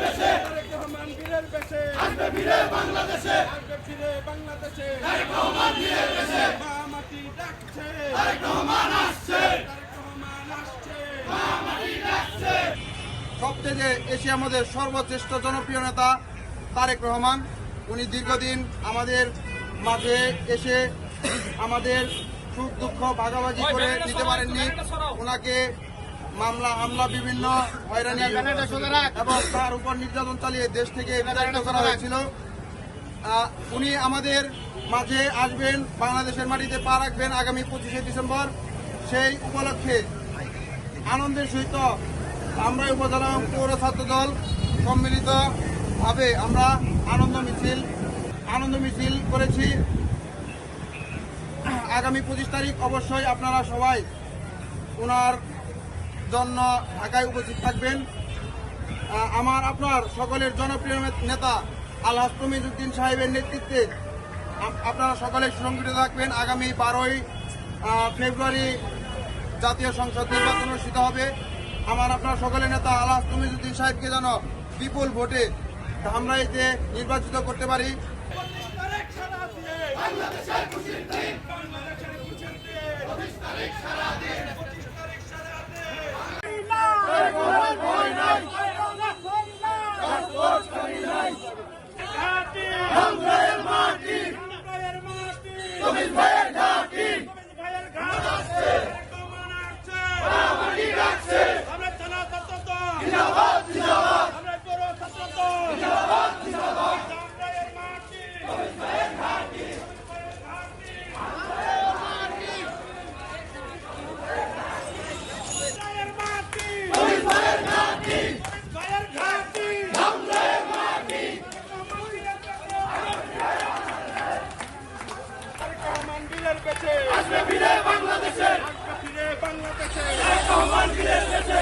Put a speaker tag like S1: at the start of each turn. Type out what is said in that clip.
S1: বেশে তারেক রহমান বীরের বেশে আসবে ফিরে বাংলাদেশে তারেক রহমান বীরের বেশে মা মাটি ডাকছে তারেক রহমান আসছে মা মাটি ডাকছে।
S2: সবচেয়ে এশিয়ার মধ্যে সর্বশ্রেষ্ঠ জনপ্রিয় নেতা তারেক রহমান। উনি দীর্ঘদিন আমাদের মাঝে এসে আমাদের সুখ দুঃখ ভাগাভাগি করে দিতে পারেননি। ওনাকে মামলা হামলা বিভিন্ন হয়রানি এবং তার উপর নির্যাতন চালিয়ে দেশ থেকে বিতাড়িত করা হয়েছিল। উনি আমাদের মাঝে আসবেন, বাংলাদেশের মাটিতে পা রাখবেন আগামী 25শে ডিসেম্বর। সেই উপলক্ষে আনন্দের সহিত আমরা উপজেলা পৌর ছাত্র দল সম্মিলিতভাবে আমরা আনন্দ মিছিল করেছি। আগামী 25 তারিখ অবশ্যই আপনারা সবাই ওনার জন্য ঢাকায় উপস্থিত থাকবেন। আপনার সকলের জনপ্রিয় নেতা আলহাজ তমিজউদ্দিন সাহেবের নেতৃত্বে আপনারা সকলে সুসংগঠিত থাকবেন। আগামী 12ই ফেব্রুয়ারি জাতীয় সংসদ নির্বাচন অনুষ্ঠিত হবে। আপনার সকলের নেতা আলহাজ তমিজউদ্দিন সাহেবকে যেন বিপুল ভোটে ধামরাইতে নির্বাচিত করতে পারি।
S1: আসবে ফিরে বাংলাদেশে তারেক রহমান বীরের বেশে